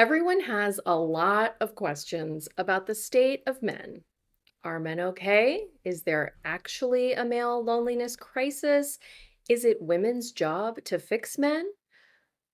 Everyone has a lot of questions about the state of men. Are men okay? Is there actually a male loneliness crisis? Is it women's job to fix men?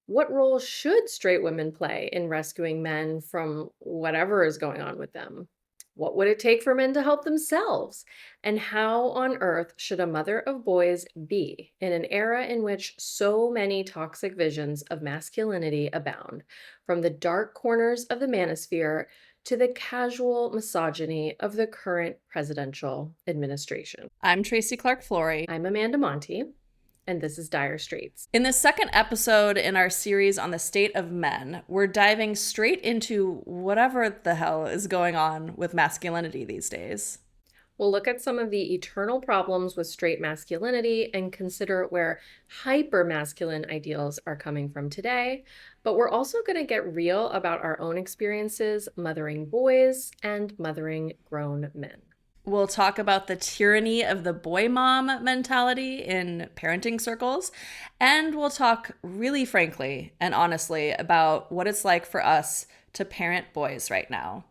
What role should straight women play in rescuing men from whatever is going on with them? What would it take for men to help themselves? And how on earth should a mother of boys be in an era in which so many toxic visions of masculinity abound, from the dark corners of the manosphere to the casual misogyny of the current presidential administration? I'm Tracy Clark-Flory. I'm Amanda Monty, and this is Dire Straits. In the second episode in our series on the state of men, we're diving straight into whatever the hell is going on with masculinity these days. We'll look at some of the eternal problems with straight masculinity and consider where hyper-masculine ideals are coming from today. But we're also going to get real about our own experiences mothering boys and mothering grown men. We'll talk about the tyranny of the boy mom mentality in parenting circles. And we'll talk really frankly and honestly about what it's like for us to parent boys right now.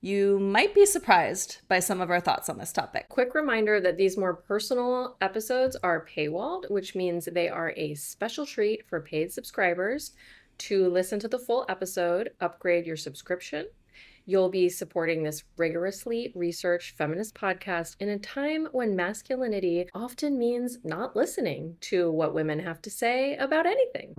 You might be surprised by some of our thoughts on this topic. Quick reminder that these more personal episodes are paywalled, which means they are a special treat for paid subscribers. To listen to the full episode, upgrade your subscription. You'll be supporting this rigorously researched feminist podcast in a time when masculinity often means not listening to what women have to say about anything.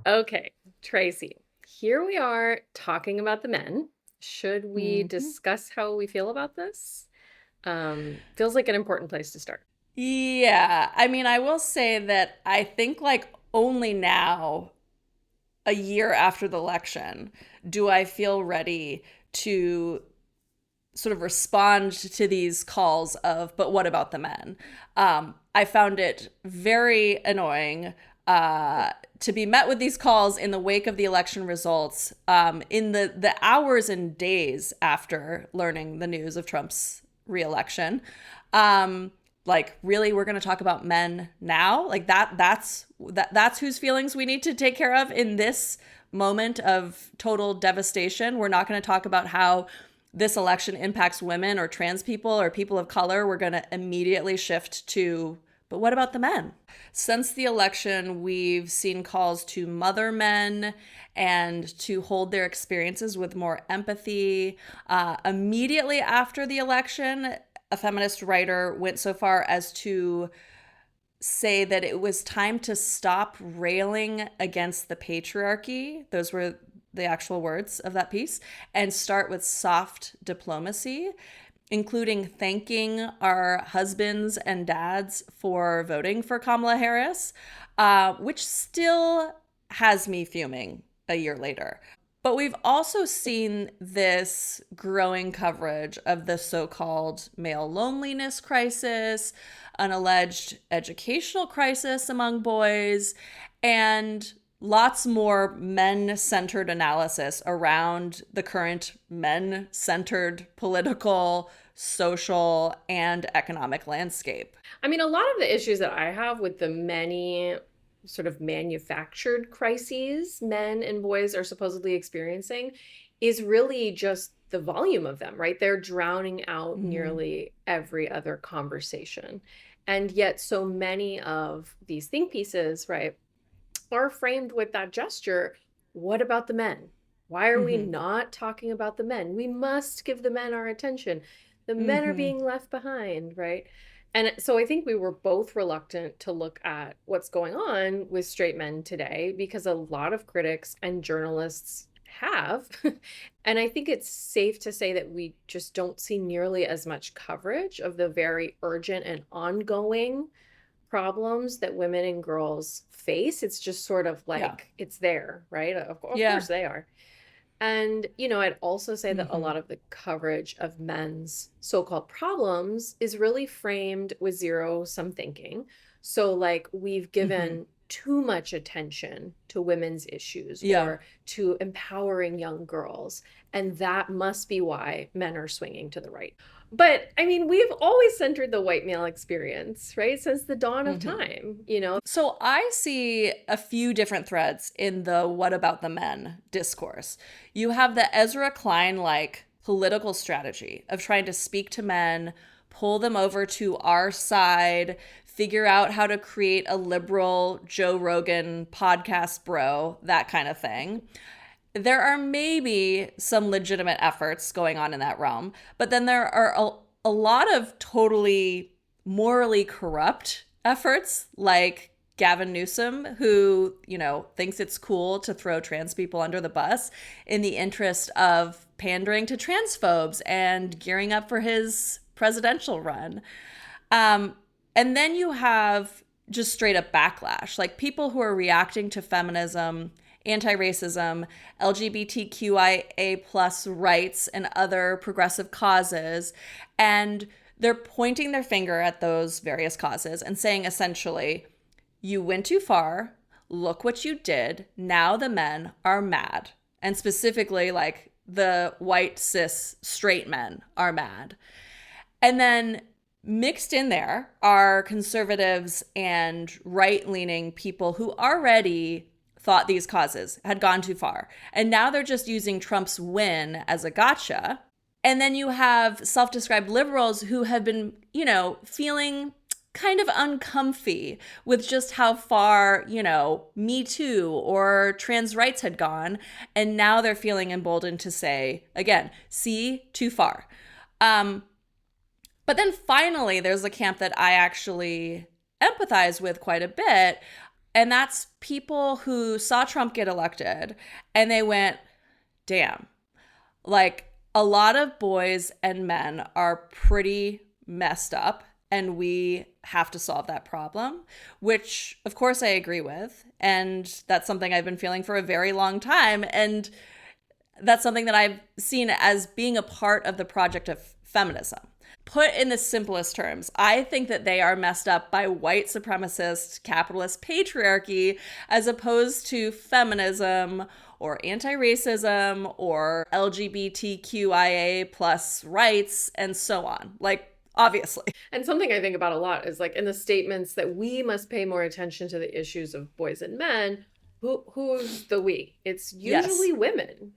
Okay, Tracy, here we are talking about the men. Should we discuss how we feel about this? Feels like an important place to start. Yeah, I mean, I will say that I think only now, a year after the election, do I feel ready to sort of respond to these calls of, but what about the men? I found it very annoying to be met with these calls in the wake of the election results, in the hours and days after learning the news of Trump's re-election. Really, we're going to talk about men now? That's whose feelings we need to take care of in this moment of total devastation. We're not going to talk about how this election impacts women or trans people or people of color. We're going to immediately shift to, but what about the men? Since the election, we've seen calls to mother men and to hold their experiences with more empathy. Immediately after the election, a feminist writer went so far as to say that it was time to stop railing against the patriarchy. Those were the actual words of that piece, and start with soft diplomacy, including thanking our husbands and dads for voting for Kamala Harris, which still has me fuming a year later. But we've also seen this growing coverage of the so-called male loneliness crisis, an alleged educational crisis among boys, and lots more men-centered analysis around the current men-centered political, social, and economic landscape. I mean, a lot of the issues that I have with the many sort of manufactured crises men and boys are supposedly experiencing is really just the volume of them, right? They're drowning out nearly every other conversation. And yet so many of these think pieces, right, are framed with that gesture. What about the men? Why are we not talking about the men? We must give the men our attention. The men are being left behind, right? And so I think we were both reluctant to look at what's going on with straight men today because a lot of critics and journalists have. And I think it's safe to say that we just don't see nearly as much coverage of the very urgent and ongoing problems that women and girls face. It's just sort of it's there, right? Of course they are. And, I'd also say that a lot of the coverage of men's so-called problems is really framed with zero-sum thinking. So we've given too much attention to women's issues or to empowering young girls. And that must be why men are swinging to the right. But I mean, we've always centered the white male experience, right? Since the dawn of Mm-hmm. time, you know? So I see a few different threads in the what about the men discourse. You have the Ezra Klein like political strategy of trying to speak to men, pull them over to our side, figure out how to create a liberal Joe Rogan podcast bro, that kind of thing. There are maybe some legitimate efforts going on in that realm, but then there are a lot of totally morally corrupt efforts like Gavin Newsom, who, thinks it's cool to throw trans people under the bus in the interest of pandering to transphobes and gearing up for his presidential run. And then you have just straight up backlash, like people who are reacting to feminism, anti-racism, LGBTQIA plus rights, and other progressive causes. And they're pointing their finger at those various causes and saying essentially, you went too far. Look what you did. Now the men are mad. And specifically, like the white, cis, straight men are mad. And then mixed in there are conservatives and right-leaning people who already thought these causes had gone too far. And now they're just using Trump's win as a gotcha. And then you have self-described liberals who have been, feeling kind of uncomfy with just how far, Me Too or trans rights had gone. And now they're feeling emboldened to say, again, see, too far. But then finally, there's a camp that I actually empathize with quite a bit. And that's people who saw Trump get elected and they went, damn, like a lot of boys and men are pretty messed up and we have to solve that problem, which of course I agree with. And that's something I've been feeling for a very long time. And that's something that I've seen as being a part of the project of feminism. Put in the simplest terms, I think that they are messed up by white supremacist capitalist patriarchy as opposed to feminism or anti-racism or LGBTQIA plus rights and so on. Like, obviously. And something I think about a lot is like in the statements that we must pay more attention to the issues of boys and men, who's the we? It's usually women,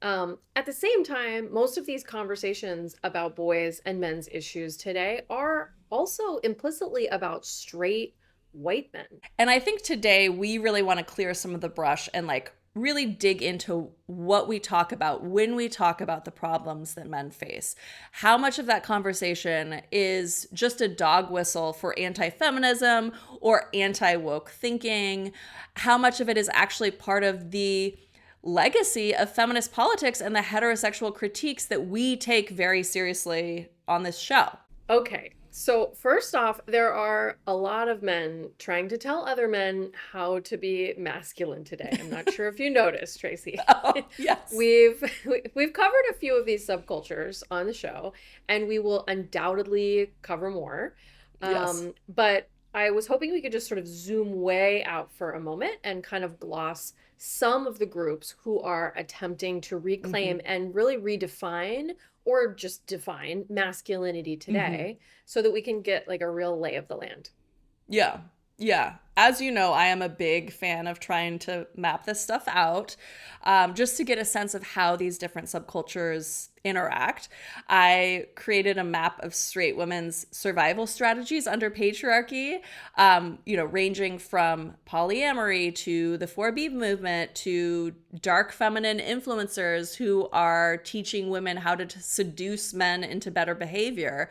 At the same time, most of these conversations about boys and men's issues today are also implicitly about straight white men. And I think today we really want to clear some of the brush and like really dig into what we talk about when we talk about the problems that men face. How much of that conversation is just a dog whistle for anti-feminism or anti-woke thinking? How much of it is actually part of the legacy of feminist politics and the heterosexual critiques that we take very seriously on this show? Okay, so first off, there are a lot of men trying to tell other men how to be masculine today. I'm not sure if you noticed, Tracy. Oh, yes. We've covered a few of these subcultures on the show, and we will undoubtedly cover more. Yes. But I was hoping we could just sort of zoom way out for a moment and kind of gloss some of the groups who are attempting to reclaim and really redefine or just define masculinity today so that we can get like a real lay of the land. Yeah. Yeah. As you know, I am a big fan of trying to map this stuff out just to get a sense of how these different subcultures interact. I created a map of straight women's survival strategies under patriarchy, ranging from polyamory to the 4B movement to dark feminine influencers who are teaching women how to seduce men into better behavior.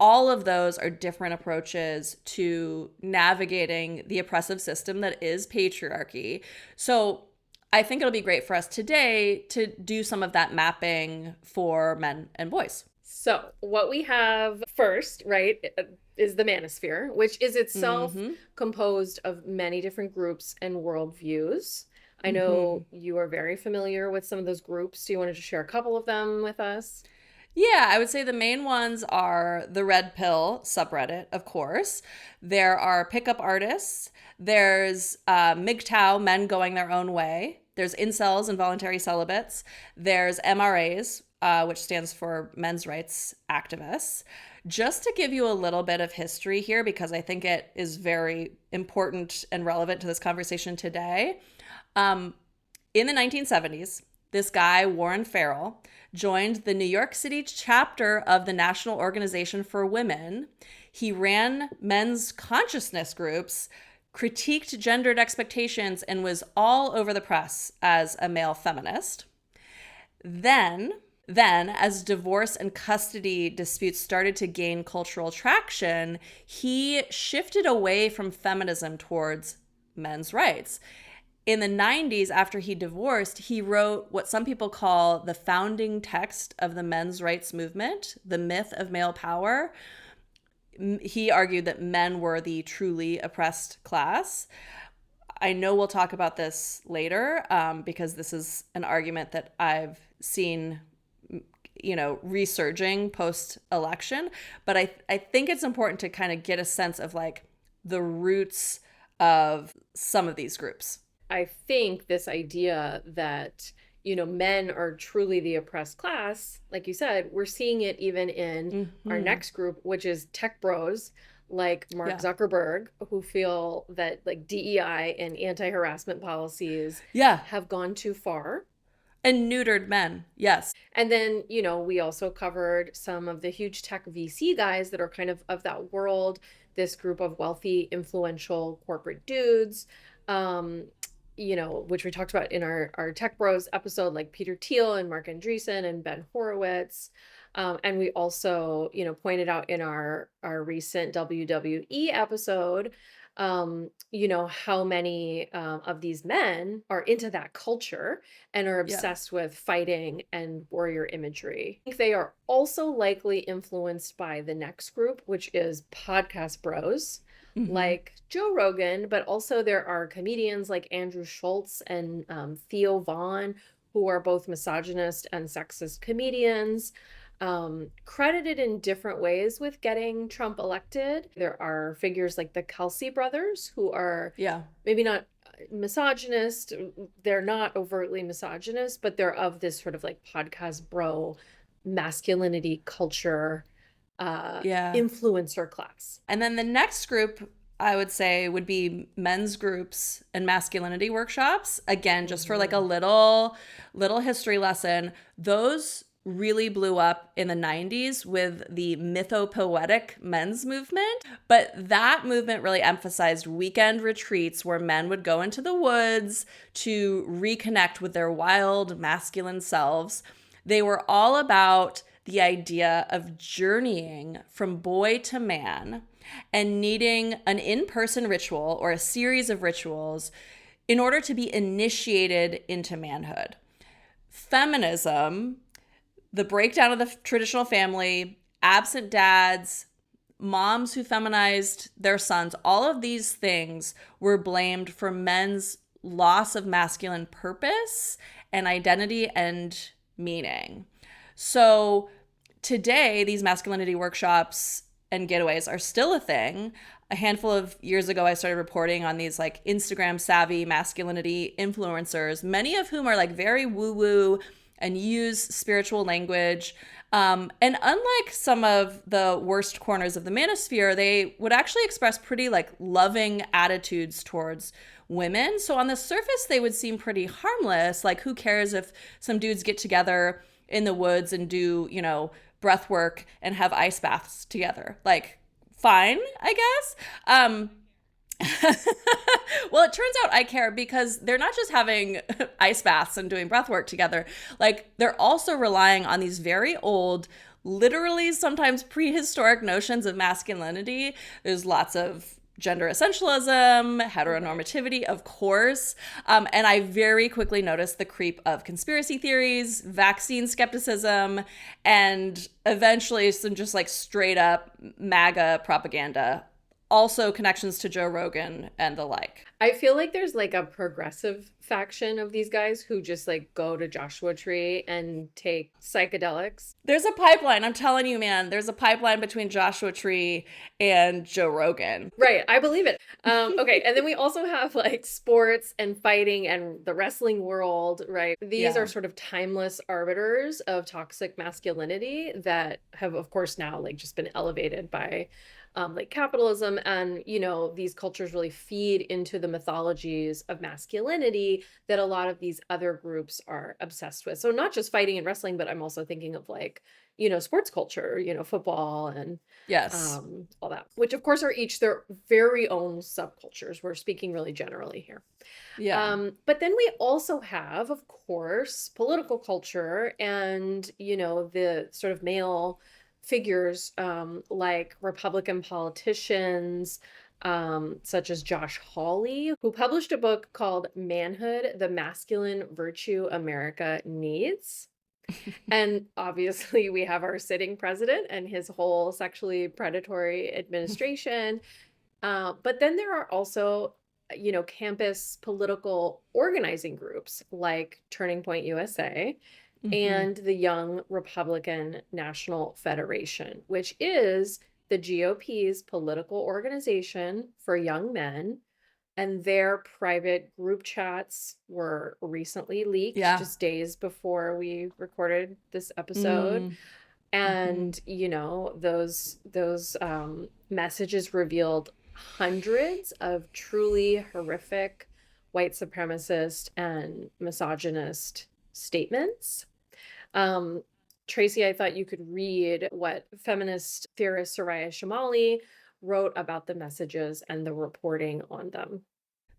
All of those are different approaches to navigating the oppressive system that is patriarchy. So I think it'll be great for us today to do some of that mapping for men and boys. So what we have first, right, is the manosphere, which is itself composed of many different groups and worldviews. I know you are very familiar with some of those groups. Do you want to share a couple of them with us? Yeah, I would say the main ones are the Red Pill subreddit, of course. There are pickup artists. There's MGTOW, men going their own way. There's incels, involuntary celibates. There's MRAs, which stands for men's rights activists. Just to give you a little bit of history here, because I think it is very important and relevant to this conversation today. In the 1970s, this guy, Warren Farrell, joined the New York City chapter of the National Organization for Women. He ran men's consciousness groups, critiqued gendered expectations, and was all over the press as a male feminist. Then, as divorce and custody disputes started to gain cultural traction, he shifted away from feminism towards men's rights. In the 90s, after he divorced, he wrote what some people call the founding text of the men's rights movement, The Myth of Male Power. He argued that men were the truly oppressed class. I know we'll talk about this later because this is an argument that I've seen, resurging post-election. But I think it's important to kind of get a sense of like the roots of some of these groups. I think this idea that, men are truly the oppressed class, like you said, we're seeing it even in our next group, which is tech bros like Mark Zuckerberg, who feel that like DEI and anti-harassment policies have gone too far. And neutered men, yes. And then, we also covered some of the huge tech VC guys that are kind of that world, this group of wealthy, influential corporate dudes, which we talked about in our Tech Bros episode, like Peter Thiel and Mark Andreessen and Ben Horowitz. And we also, pointed out in our recent WWE episode, how many of these men are into that culture and are obsessed with fighting and warrior imagery. I think they are also likely influenced by the next group, which is podcast bros. Like Joe Rogan, but also there are comedians like Andrew Schultz and Theo Vaughn, who are both misogynist and sexist comedians, credited in different ways with getting Trump elected. There are figures like the Kelsey brothers, who are maybe not misogynist. They're not overtly misogynist, but they're of this sort of like podcast bro masculinity culture influencer class. And then the next group, I would say, would be men's groups and masculinity workshops. Again, just for like a little history lesson, those really blew up in the 90s with the mythopoetic men's movement. But that movement really emphasized weekend retreats where men would go into the woods to reconnect with their wild masculine selves. They were all about the idea of journeying from boy to man and needing an in-person ritual or a series of rituals in order to be initiated into manhood. Feminism, the breakdown of the traditional family, absent dads, moms who feminized their sons, all of these things were blamed for men's loss of masculine purpose and identity and meaning. So today, these masculinity workshops and getaways are still a thing. A handful of years ago, I started reporting on these like Instagram savvy masculinity influencers, many of whom are like very woo-woo and use spiritual language. And unlike some of the worst corners of the manosphere, they would actually express pretty like loving attitudes towards women. So on the surface, they would seem pretty harmless. Like, who cares if some dudes get together in the woods and do, breath work and have ice baths together? Like, fine, I guess. Well, it turns out I care because they're not just having ice baths and doing breath work together. Like, they're also relying on these very old, literally sometimes prehistoric notions of masculinity. There's lots of gender essentialism, heteronormativity, of course. And I very quickly noticed the creep of conspiracy theories, vaccine skepticism, and eventually some just like straight up MAGA propaganda. Also connections to Joe Rogan and the like. I feel like there's like a progressive faction of these guys who just like go to Joshua Tree and take psychedelics. There's a pipeline. I'm telling you, man. There's a pipeline between Joshua Tree and Joe Rogan. Right, I believe it. Okay, and then we also have like sports and fighting and the wrestling world, right? These Yeah. are sort of timeless arbiters of toxic masculinity that have, of course, now like just been elevated by like capitalism. And, you know, these cultures really feed into the mythologies of masculinity that a lot of these other groups are obsessed with. So not just fighting and wrestling, but I'm also thinking of like, you know, sports culture, you know, football and Yes. all that, which of course are each their very own subcultures. We're speaking really generally here. Yeah. But then we also have, of course, political culture and, you know, the sort of male figures like Republican politicians, such as Josh Hawley, who published a book called Manhood, the Masculine Virtue America Needs. And obviously, we have our sitting president and his whole sexually predatory administration. But then there are also, you know, campus political organizing groups like Turning Point USA Mm-hmm. and the Young Republican National Federation, which is the GOP's political organization for young men. And their private group chats were recently leaked Yeah. just days before we recorded this episode. Mm. Mm-hmm. And, you know, those messages revealed hundreds of truly horrific white supremacist and misogynist statements. Um, Tracy, I thought you could read what feminist theorist Soraya Shamali wrote about the messages and the reporting on them.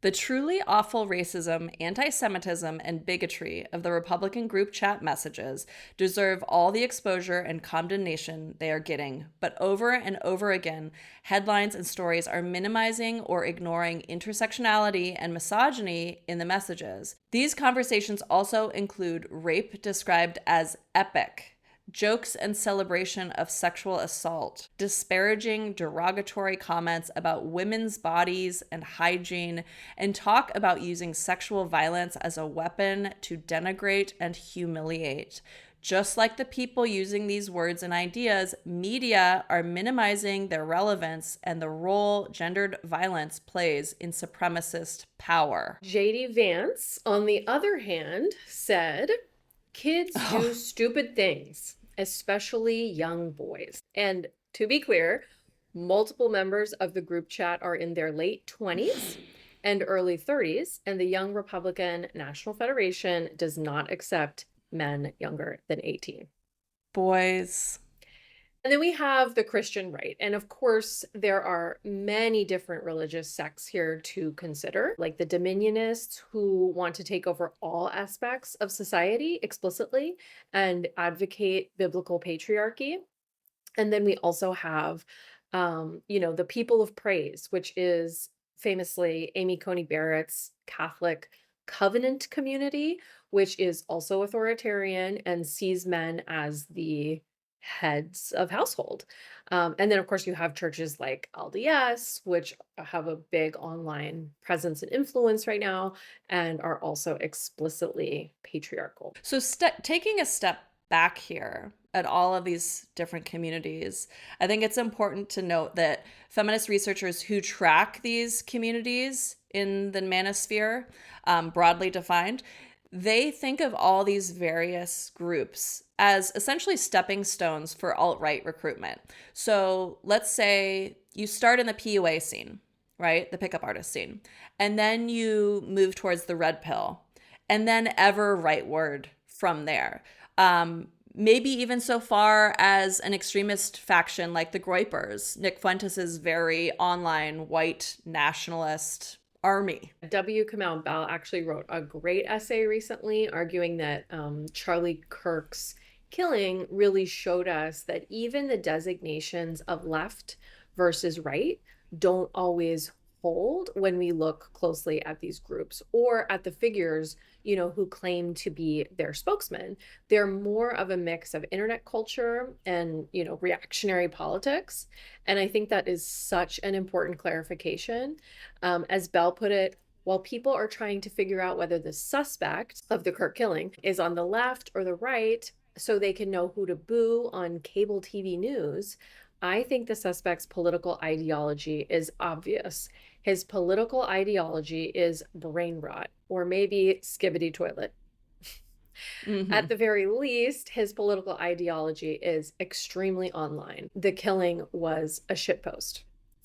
The truly awful racism, anti Semitism, and bigotry of the Republican group chat messages deserve all the exposure and condemnation they are getting, but over and over again, headlines and stories are minimizing or ignoring intersectionality and misogyny in the messages. These conversations also include rape described as epic, jokes and celebration of sexual assault, disparaging, derogatory comments about women's bodies and hygiene, and talk about using sexual violence as a weapon to denigrate and humiliate. Just like the people using these words and ideas, media are minimizing their relevance and the role gendered violence plays in supremacist power. JD Vance, on the other hand, said, kids do stupid things, especially young boys. And to be clear, multiple members of the group chat are in their late 20s and early 30s, and the Young Republican National Federation does not accept men younger than 18. Boys. And then we have the Christian right. And of course, there are many different religious sects here to consider, like the dominionists who want to take over all aspects of society explicitly and advocate biblical patriarchy. And then we also have, you know, the people of praise, which is famously Amy Coney Barrett's Catholic covenant community, which is also authoritarian and sees men as the heads of household. And then, of course, you have churches like LDS, which have a big online presence and influence right now and are also explicitly patriarchal. So, taking a step back here at all of these different communities, I think it's important to note that feminist researchers who track these communities in the manosphere, broadly defined, they think of all these various groups as essentially stepping stones for alt-right recruitment. So let's say you start in the PUA scene, right? The pickup artist scene. And then you move towards the red pill. And then ever rightward from there. Maybe even so far as an extremist faction like the Groypers, Nick Fuentes' very online white nationalist army. W. Kamau Bell actually wrote a great essay recently arguing that Charlie Kirk's killing really showed us that even the designations of left versus right don't always hold when we look closely at these groups or at the figures, you know, who claim to be their spokesman. They're more of a mix of internet culture and, you know, reactionary politics. And I think that is such an important clarification. As Bell put it, while people are trying to figure out whether the suspect of the Kirk killing is on the left or the right so they can know who to boo on cable TV news, I think the suspect's political ideology is obvious. His political ideology is brain rot, or maybe skibbity toilet. At the very least, his political ideology is extremely online. The killing was a shitpost.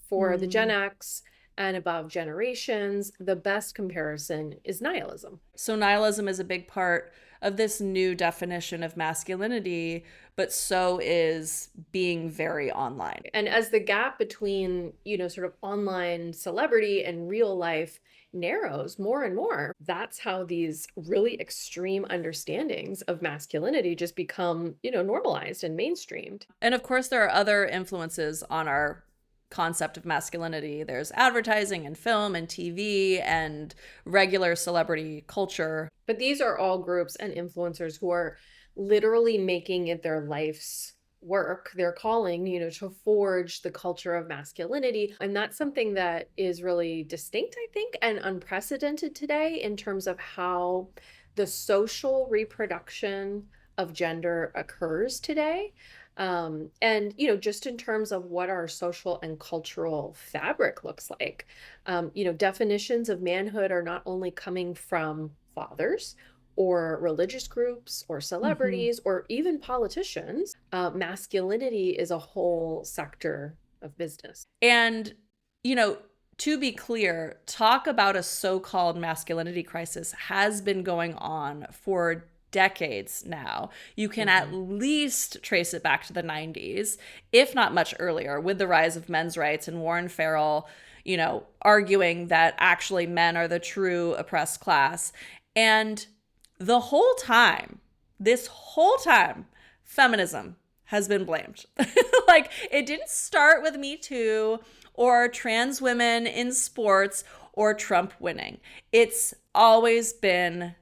For the Gen X and above generations, the best comparison is nihilism. So nihilism is a big part of this new definition of masculinity, but so is being very online. And as the gap between, sort of online celebrity and real life narrows more and more, that's how these really extreme understandings of masculinity just become, normalized and mainstreamed. And of course, there are other influences on our concept of masculinity. There's advertising and film and TV and regular celebrity culture. But these are all groups and influencers who are literally making it their life's work, their calling, to forge the culture of masculinity. And that's something that is really distinct, I think, and unprecedented today in terms of how the social reproduction of gender occurs today. And, just in terms of what our social and cultural fabric looks like, definitions of manhood are not only coming from fathers or religious groups or celebrities or even politicians. Masculinity is a whole sector of business. And, to be clear, talk about a so-called masculinity crisis has been going on for decades now. You can at least trace it back to the 90s, if not much earlier, with the rise of men's rights and Warren Farrell, arguing that actually men are the true oppressed class. And the whole time, this whole time, feminism has been blamed. Like, it didn't start with Me Too or trans women in sports or Trump winning. It's always been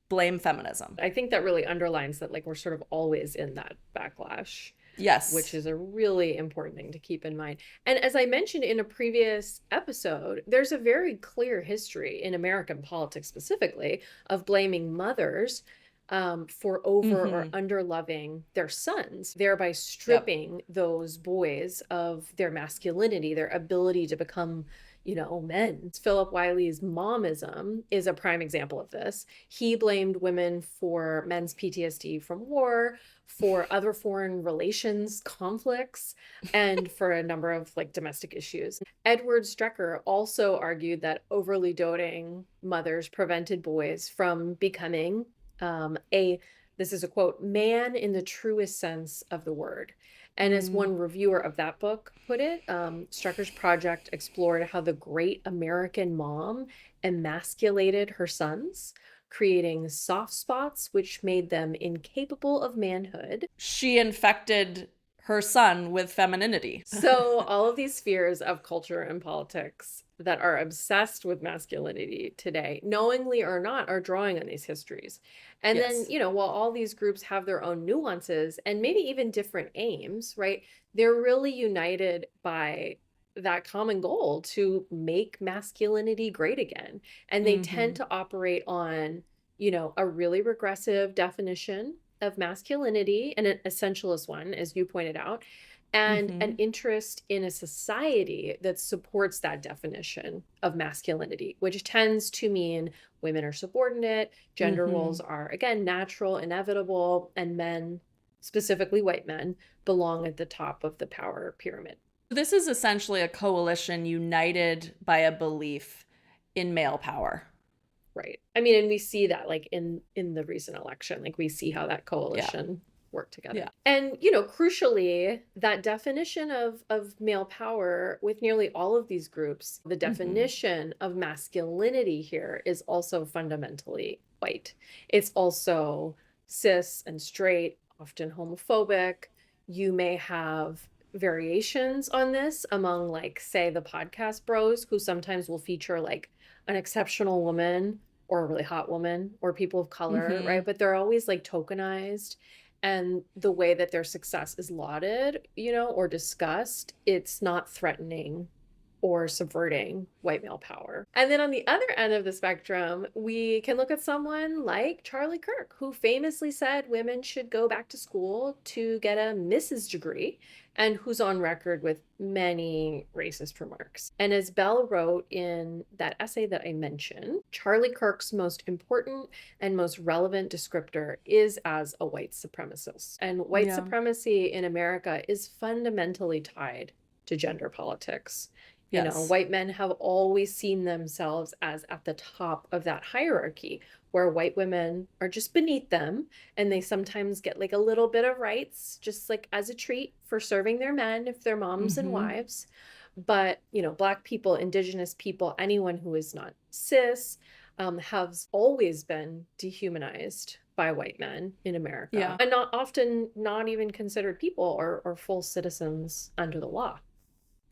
blame feminism. I think that really underlines that, we're sort of always in that backlash. Yes. Which is a really important thing to keep in mind. And as I mentioned in a previous episode, there's a very clear history in American politics specifically of blaming mothers for over or under loving their sons, thereby stripping those boys of their masculinity, their ability to become men. Philip Wiley's momism is a prime example of this. He blamed women for men's PTSD from war, for other foreign relations conflicts, and for a number of domestic issues. Edward Strecker also argued that overly doting mothers prevented boys from becoming this is a quote, man in the truest sense of the word. And as one reviewer of that book put it, Strecker's project explored how the great American mom emasculated her sons, creating soft spots which made them incapable of manhood. She infected her son with femininity. So all of these spheres of culture and politics that are obsessed with masculinity today, knowingly or not, are drawing on these histories. And then, while all these groups have their own nuances and maybe even different aims, right, they're really united by that common goal to make masculinity great again. And they tend to operate on, a really regressive definition of masculinity, and an essentialist one, as you pointed out, and an interest in a society that supports that definition of masculinity, which tends to mean women are subordinate, gender roles are, again, natural, inevitable, and men, specifically white men, belong at the top of the power pyramid. This is essentially a coalition united by a belief in male power. Right. I mean, and we see that in the recent election, we see how that coalition worked together. Yeah. And, crucially, that definition of male power with nearly all of these groups, the definition of masculinity here is also fundamentally white. It's also cis and straight, often homophobic. You may have variations on this among say the podcast bros, who sometimes will feature an exceptional woman or a really hot woman or people of color, right? But they're always tokenized, and the way that their success is lauded, or discussed, it's not threatening or subverting white male power. And then on the other end of the spectrum, we can look at someone like Charlie Kirk, who famously said women should go back to school to get a Mrs. degree, and who's on record with many racist remarks. And as Bell wrote in that essay that I mentioned, Charlie Kirk's most important and most relevant descriptor is as a white supremacist. And white supremacy in America is fundamentally tied to gender politics. You know, white men have always seen themselves as at the top of that hierarchy, where white women are just beneath them, and they sometimes get like a little bit of rights, just like as a treat for serving their men if they're moms and wives. But, you know, Black people, Indigenous people, anyone who is not cis, has always been dehumanized by white men in America, and not often not even considered people or full citizens under the law.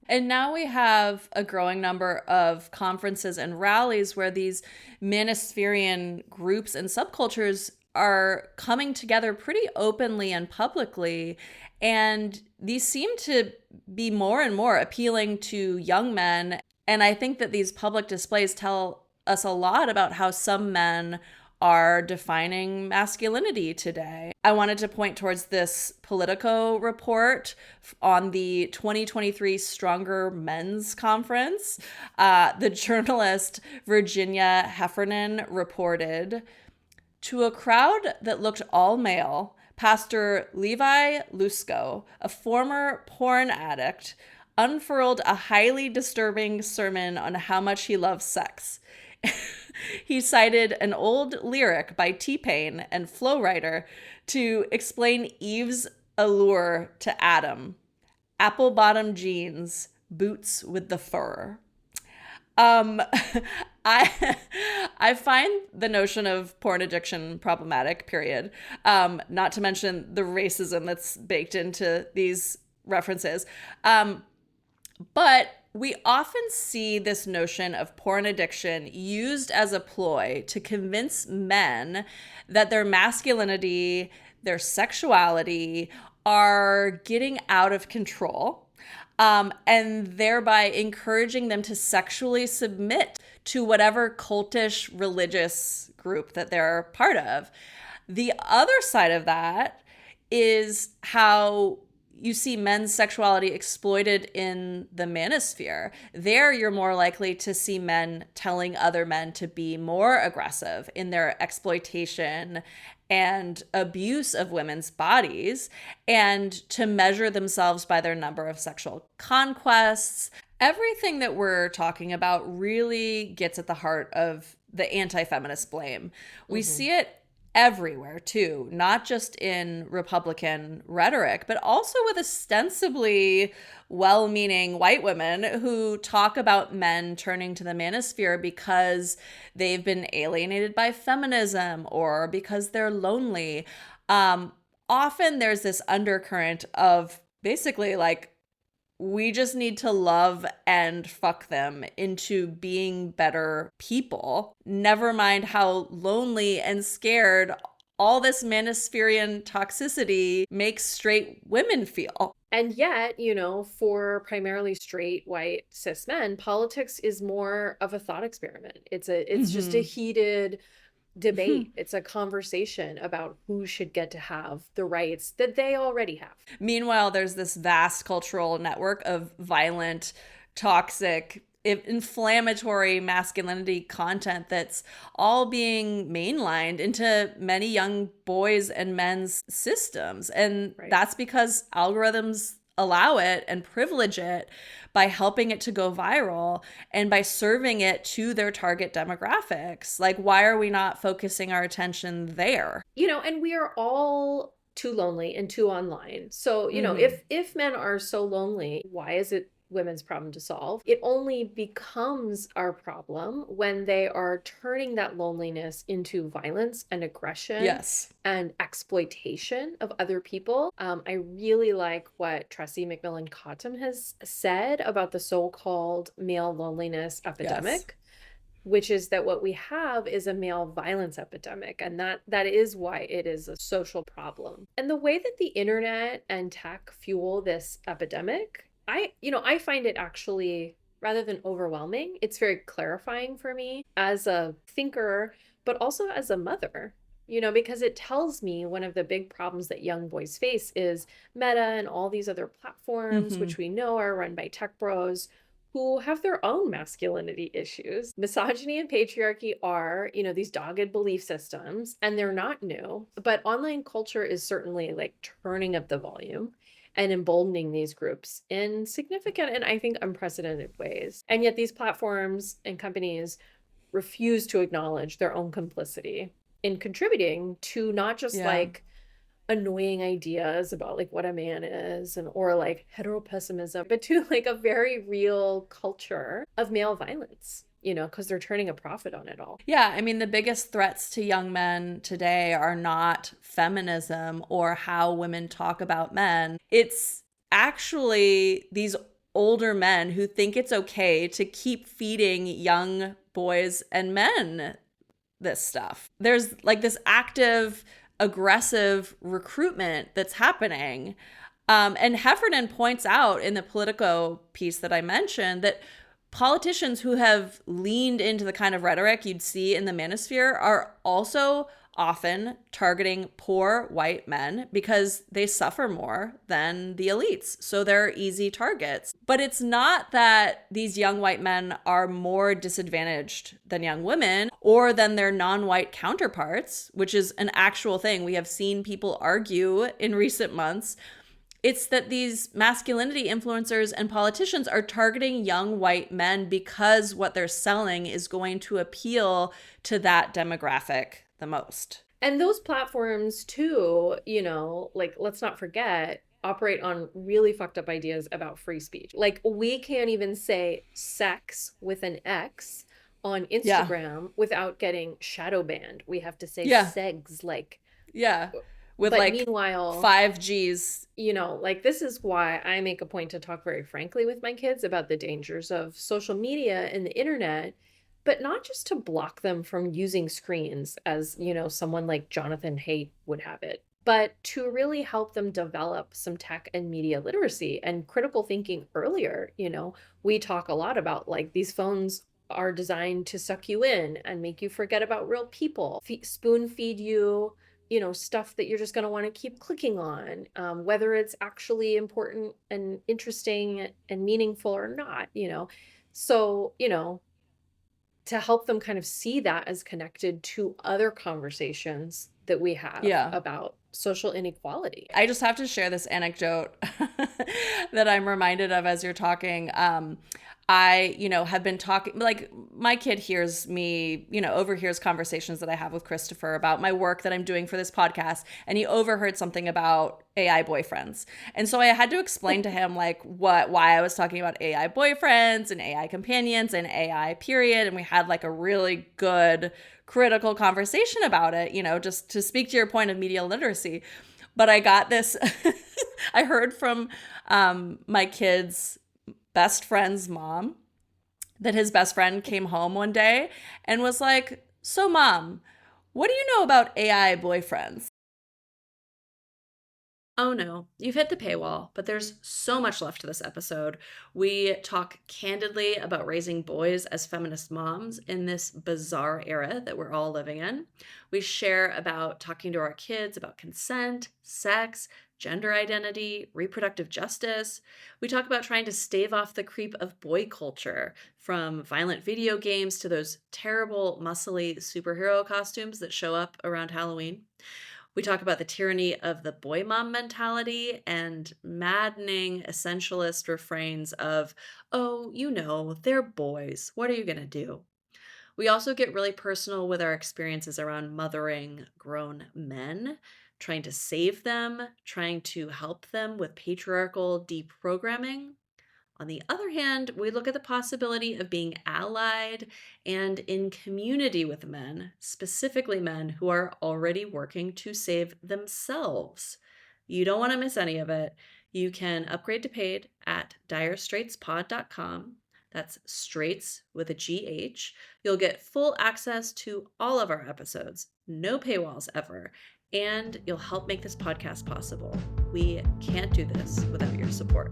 And now we have a growing number of conferences and rallies where these manospherian groups and subcultures are coming together pretty openly and publicly. And these seem to be more and more appealing to young men. And I think that these public displays tell us a lot about how some men are defining masculinity today. I wanted to point towards this Politico report on the 2023 Stronger Men's Conference. The journalist Virginia Heffernan reported, to a crowd that looked all male, Pastor Levi Lusko, a former porn addict, unfurled a highly disturbing sermon on how much he loves sex. He cited an old lyric by T-Pain and Flo Rida to explain Eve's allure to Adam. Apple-bottom jeans, boots with the fur. I find the notion of porn addiction problematic, period. Not to mention the racism that's baked into these references. But we often see this notion of porn addiction used as a ploy to convince men that their masculinity, their sexuality are getting out of control, and thereby encouraging them to sexually submit to whatever cultish religious group that they're part of. The other side of that is how you see men's sexuality exploited in the manosphere. There, you're more likely to see men telling other men to be more aggressive in their exploitation and abuse of women's bodies, and to measure themselves by their number of sexual conquests. Everything that we're talking about really gets at the heart of the anti-feminist blame. We see it everywhere too, not just in Republican rhetoric, but also with ostensibly well-meaning white women who talk about men turning to the manosphere because they've been alienated by feminism or because they're lonely. Often there's this undercurrent of basically like, we just need to love and fuck them into being better people. Never mind how lonely and scared all this manospherian toxicity makes straight women feel. And yet, you know, for primarily straight, white, cis men, politics is more of a thought experiment. It's just a heated debate. It's a conversation about who should get to have the rights that they already have. Meanwhile, there's this vast cultural network of violent, toxic, inflammatory masculinity content that's all being mainlined into many young boys and men's systems. And that's because algorithms allow it and privilege it by helping it to go viral and by serving it to their target demographics. Like, why are we not focusing our attention there? You know, and we are all too lonely and too online. So, you know, if men are so lonely, why is it women's problem to solve? It only becomes our problem when they are turning that loneliness into violence and aggression and exploitation of other people. I really like what Tracy McMillan-Cottom has said about the so-called male loneliness epidemic. Which is that what we have is a male violence epidemic, and that is why it is a social problem. And the way that the internet and tech fuel this epidemic, I find it actually rather than overwhelming. It's very clarifying for me as a thinker, but also as a mother, because it tells me one of the big problems that young boys face is Meta and all these other platforms, Mm-hmm. which we know are run by tech bros who have their own masculinity issues. Misogyny and patriarchy are, these dogged belief systems, and they're not new. But online culture is certainly like turning up the volume and emboldening these groups in significant and I think unprecedented ways. And yet these platforms and companies refuse to acknowledge their own complicity in contributing to not just Yeah. like annoying ideas about like what a man is and or like heteropessimism, but to like a very real culture of male violence, because they're turning a profit on it all. Yeah, I mean, the biggest threats to young men today are not feminism or how women talk about men. It's actually these older men who think it's okay to keep feeding young boys and men this stuff. There's like this active, aggressive recruitment that's happening. And Heffernan points out in the Politico piece that I mentioned that politicians who have leaned into the kind of rhetoric you'd see in the manosphere are also often targeting poor white men because they suffer more than the elites. So they're easy targets. But it's not that these young white men are more disadvantaged than young women or than their non-white counterparts, which is an actual thing. We have seen people argue in recent months. It's that these masculinity influencers and politicians are targeting young white men because what they're selling is going to appeal to that demographic the most. And those platforms too, like let's not forget, operate on really fucked up ideas about free speech. Like we can't even say sex with an X on Instagram without getting shadow banned. We have to say segs like with but like meanwhile 5Gs. Like this is why I make a point to talk very frankly with my kids about the dangers of social media and the internet, but not just to block them from using screens as, someone like Jonathan Haidt would have it, but to really help them develop some tech and media literacy and critical thinking earlier. We talk a lot about like these phones are designed to suck you in and make you forget about real people, spoon feed you, stuff that you're just going to want to keep clicking on, whether it's actually important and interesting and meaningful or not, So, to help them kind of see that as connected to other conversations that we have about social inequality. I just have to share this anecdote that I'm reminded of as you're talking. I, have been talking, like my kid hears me, overhears conversations that I have with Christopher about my work that I'm doing for this podcast. And he overheard something about AI boyfriends. And so I had to explain to him like why I was talking about AI boyfriends and AI companions and AI period. And we had like a really good critical conversation about it, just to speak to your point of media literacy. But I got this, I heard from my kid's best friend's mom that his best friend came home one day and was like, "So mom, what do you know about AI boyfriends?" Oh no, you've hit the paywall, but there's so much left to this episode. We talk candidly about raising boys as feminist moms in this bizarre era that we're all living in. We share about talking to our kids about consent, sex, gender identity, reproductive justice. We talk about trying to stave off the creep of boy culture, from violent video games to those terrible, muscly superhero costumes that show up around Halloween. We talk about the tyranny of the boy mom mentality and maddening essentialist refrains of, oh, they're boys. What are you going to do? We also get really personal with our experiences around mothering grown men, trying to save them, trying to help them with patriarchal deprogramming. On the other hand, we look at the possibility of being allied and in community with men, specifically men who are already working to save themselves. You don't want to miss any of it. You can upgrade to paid at direstraitspod.com. That's straights with a GH. You'll get full access to all of our episodes, no paywalls ever, and you'll help make this podcast possible. We can't do this without your support.